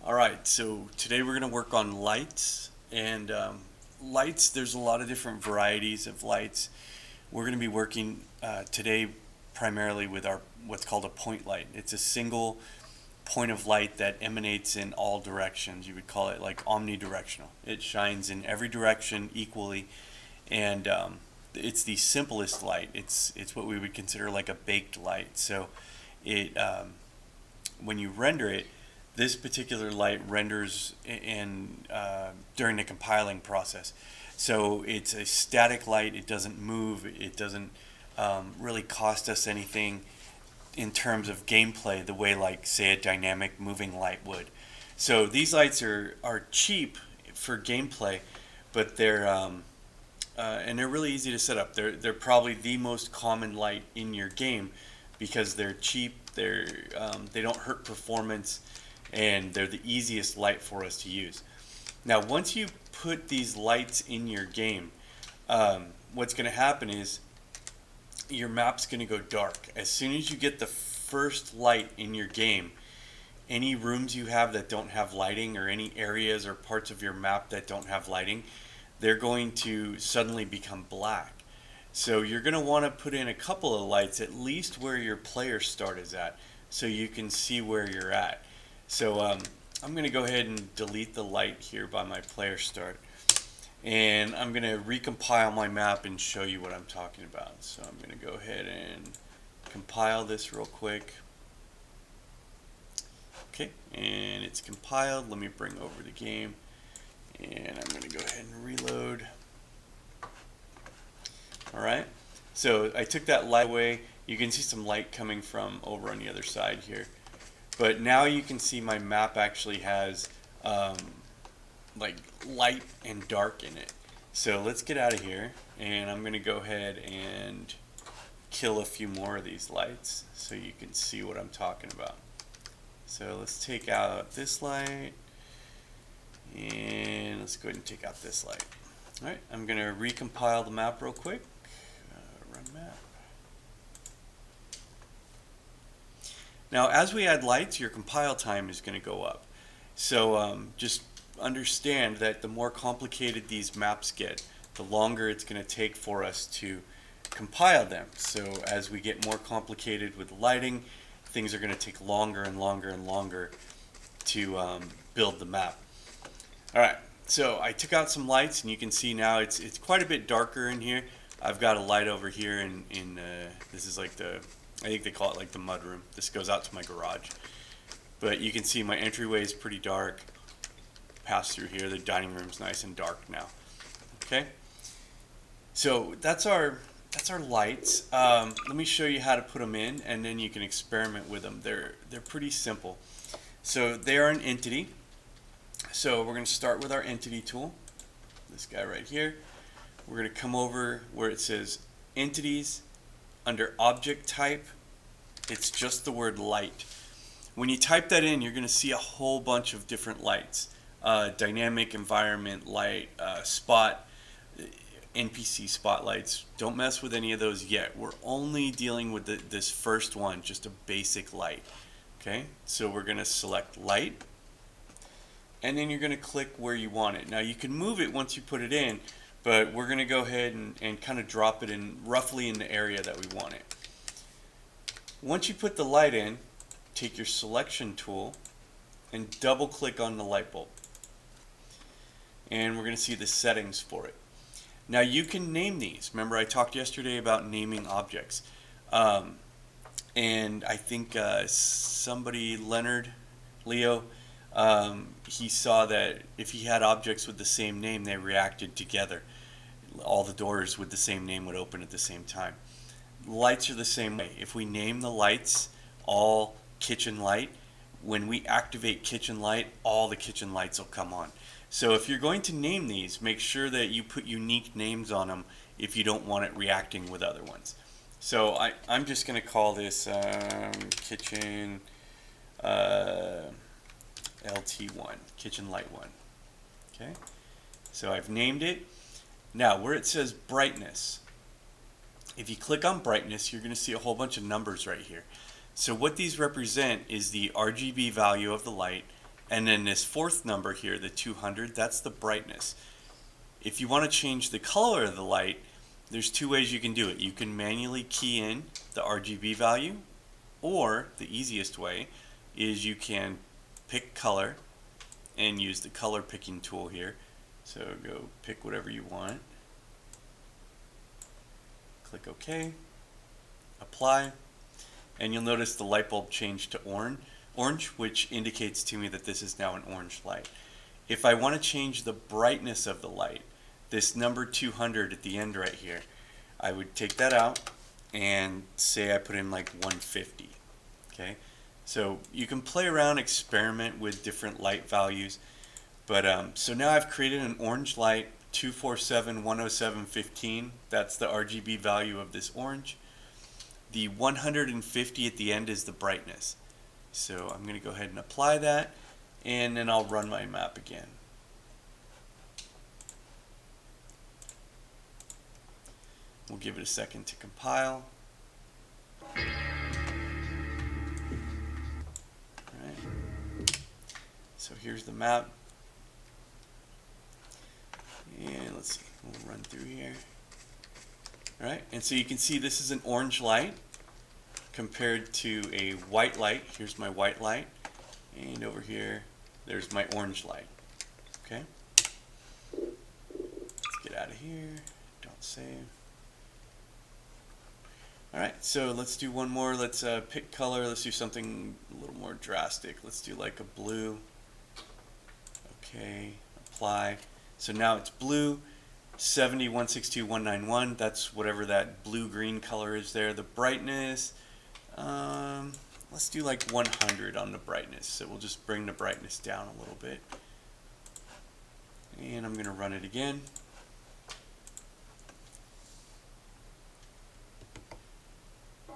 Alright, so today we're going to work on lights. And lights, there's a lot of different varieties of lights. We're going to be working today primarily with our what's called a point light. It's a single point of light that emanates in all directions. You would call it like omnidirectional. It shines in every direction equally, and it's the simplest light. It's what we would consider like a baked light. So it when you render it, this particular light renders in during the compiling process. So it's a static light. It doesn't move. It doesn't really cost us anything in terms of gameplay the way like say a dynamic moving light would. So these lights are cheap for gameplay, but they're and they're really easy to set up. They're probably the most common light in your game because they're cheap. They don't hurt performance, and they're the easiest light for us to use. Now, once you put these lights in your game, what's going to happen is your map's going to go dark. As soon as you get the first light in your game, any rooms you have that don't have lighting or any areas or parts of your map that don't have lighting, they're going to suddenly become black. So you're going to want to put in a couple of lights at least where your player start is at so you can see where you're at. So I'm going to go ahead and delete the light here by my player start. And I'm going to recompile my map and show you what I'm talking about. So I'm going to go ahead and compile this real quick. Okay, and it's compiled. Let me bring over the game. And I'm going to go ahead and reload. Alright, so I took that light away. You can see some light coming from over on the other side here. But now you can see my map actually has like light and dark in it. So let's get out of here, and I'm going to go ahead and kill a few more of these lights so you can see what I'm talking about. So let's take out this light, and let's go ahead and take out this light. Alright, I'm going to recompile the map real quick. Run map. Now, as we add lights, your compile time is going to go up. So just understand that the more complicated these maps get, the longer it's going to take for us to compile them. So as we get more complicated with lighting, things are going to take longer and longer and longer to build the map. Alright, so I took out some lights, and you can see now it's quite a bit darker in here. I've got a light over here in this is like I think they call it like the mud room. This goes out to my garage. But you can see my entryway is pretty dark. Pass through here. The dining room's nice and dark now. Okay? So that's our lights. Let me show you how to put them in, and then you can experiment with them. They're pretty simple. So they are an entity. So we're going to start with our entity tool. This guy right here. We're going to come over where it says entities. Under object type, it's just the word light. When you type that in, you're going to see a whole bunch of different lights. Dynamic, environment, light, spot, NPC spotlights. Don't mess with any of those yet. We're only dealing with this first one, just a basic light. Okay, so we're going to select light, and then you're going to click where you want it. Now you can move it once you put it in, but we're going to go ahead and kind of drop it in roughly in the area that we want it. Once you put the light in, take your selection tool and double click on the light bulb. And we're going to see the settings for it. Now you can name these. Remember I talked yesterday about naming objects. And I think somebody, Leo, he saw that if he had objects with the same name, they reacted together. All the doors with the same name would open at the same time. Lights are the same way. If we name the lights all kitchen light, when we activate kitchen light, all the kitchen lights will come on. So if you're going to name these, make sure that you put unique names on them if you don't want it reacting with other ones. So I'm just going to call this kitchen LT1, kitchen light 1. Okay, so I've named it. Now where it says brightness, if you click on brightness, you're going to see a whole bunch of numbers right here. So what these represent is the RGB value of the light And then this fourth number here, the 200, that's the brightness. If you want to change the color of the light, there's two ways you can do it. You can manually key in the RGB value, or the easiest way is you can pick color and use the color picking tool here. So go pick whatever you want. Click OK, apply, and you'll notice the light bulb changed to orange, which indicates to me that this is now an orange light. If I want to change the brightness of the light, this number 200 at the end right here, I would take that out and say I put in like 150. Okay, so you can play around, experiment with different light values, but so now I've created an orange light, 247-107-15. That's the RGB value of this orange. The 150 at the end is the brightness. So I'm going to go ahead and apply that, and then I'll run my map again. We'll give it a second to compile. Alright. So here's the map. And let's see, we'll run through here. Alright, and so you can see this is an orange light compared to a white light. Here's my white light, and over here there's my orange light. Okay, let's get out of here, don't save. Alright, so let's do one more. Let's pick color. Let's do something a little more drastic. Let's do like a blue. Okay, apply. So now it's blue, 70, 162, 191. That's whatever that blue-green color is there. The brightness, let's do like 100 on the brightness. So we'll just bring the brightness down a little bit. And I'm going to run it again.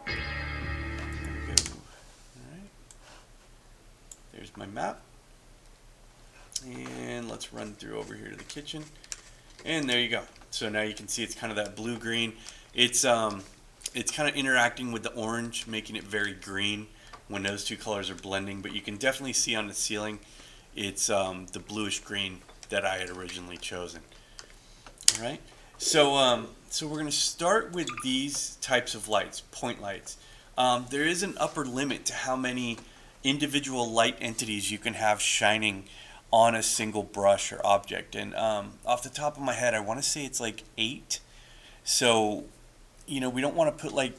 There we go. Alright. There's my map. And let's run through over here to the kitchen. And there you go. So now you can see it's kind of that blue-green. It's kind of interacting with the orange, making it very green when those two colors are blending. But you can definitely see on the ceiling, it's the bluish-green that I had originally chosen. All right. So so we're going to start with these types of lights, point lights. There is an upper limit to how many individual light entities you can have shining on a single brush or object, and off the top of my head I want to say it's like 8. So we don't want to put like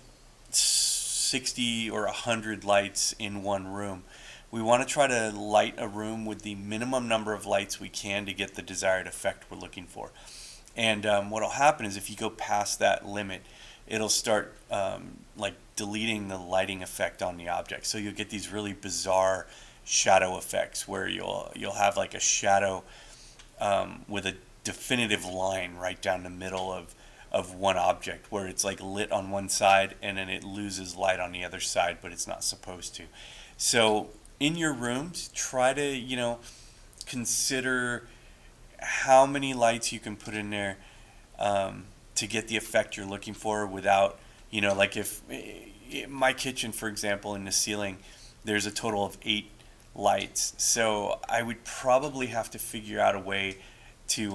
60 or 100 lights in one room. We want to try to light a room with the minimum number of lights we can to get the desired effect we're looking for. And what will happen is if you go past that limit, it'll start like deleting the lighting effect on the object. So you'll get these really bizarre shadow effects where you'll have like a shadow with a definitive line right down the middle of one object, where it's like lit on one side and then it loses light on the other side, but it's not supposed to. So in your rooms, try to consider how many lights you can put in there to get the effect you're looking for without, like if in my kitchen, for example, in the ceiling, there's a total of 8 lights. So I would probably have to figure out a way to,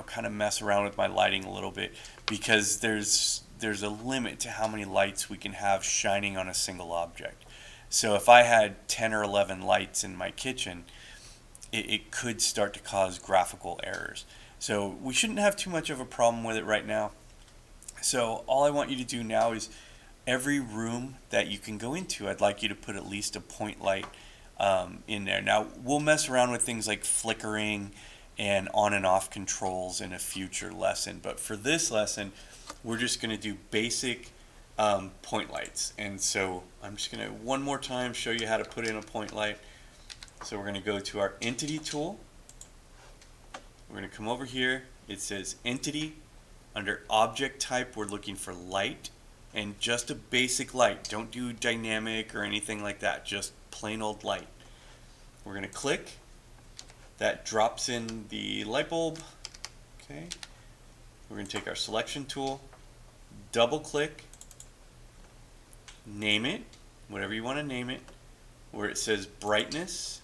kind of mess around with my lighting a little bit, because there's a limit to how many lights we can have shining on a single object. So if I had 10 or 11 lights in my kitchen, it could start to cause graphical errors. So we shouldn't have too much of a problem with it right now. So all I want you to do now is every room that you can go into, I'd like you to put at least a point light in there. Now, we'll mess around with things like flickering and on and off controls in a future lesson. But for this lesson, we're just going to do basic point lights. And so I'm just going to one more time show you how to put in a point light. So we're going to go to our Entity tool. We're going to come over here. It says Entity. Under Object Type, we're looking for Light. And just a basic light. Don't do dynamic or anything like that. Just plain old light. We're going to click. That drops in the light bulb. Okay. We're going to take our selection tool, double click, name it, whatever you want to name it, where it says brightness.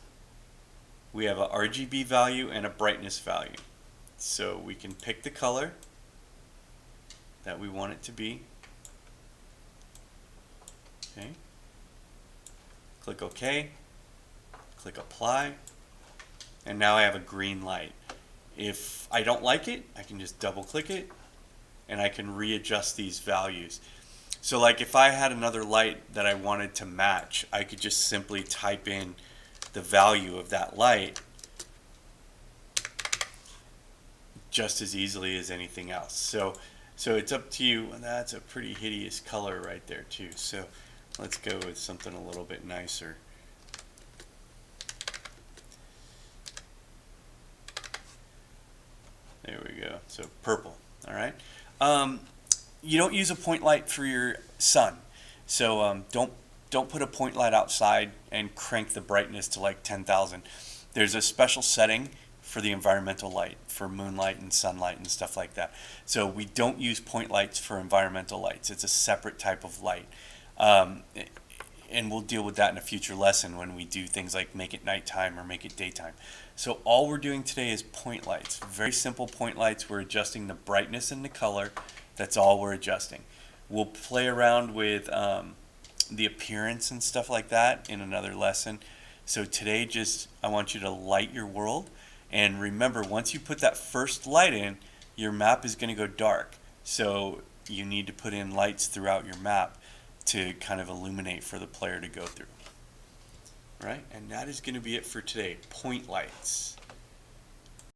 we have a RGB value and a brightness value. So we can pick the color that we want it to be. Okay. Click OK. Click apply. And now I have a green light. If I don't like it, I can just double click it and I can readjust these values. So like if I had another light that I wanted to match, I could just simply type in the value of that light just as easily as anything else. So it's up to you, and that's a pretty hideous color right there too. So let's go with something a little bit nicer. There we go. So purple. All right. You don't use a point light for your sun, so don't put a point light outside and crank the brightness to like 10,000. There's a special setting for the environmental light, for moonlight and sunlight and stuff like that. So we don't use point lights for environmental lights. It's a separate type of light. And we'll deal with that in a future lesson when we do things like make it nighttime or make it daytime. So all we're doing today is point lights. Very simple point lights. We're adjusting the brightness and the color. That's all we're adjusting. We'll play around with the appearance and stuff like that in another lesson. So today I want you to light your world. And remember, once you put that first light in, your map is going to go dark. So you need to put in lights throughout your map to kind of illuminate for the player to go through. Right? And that is going to be it for today. Point lights.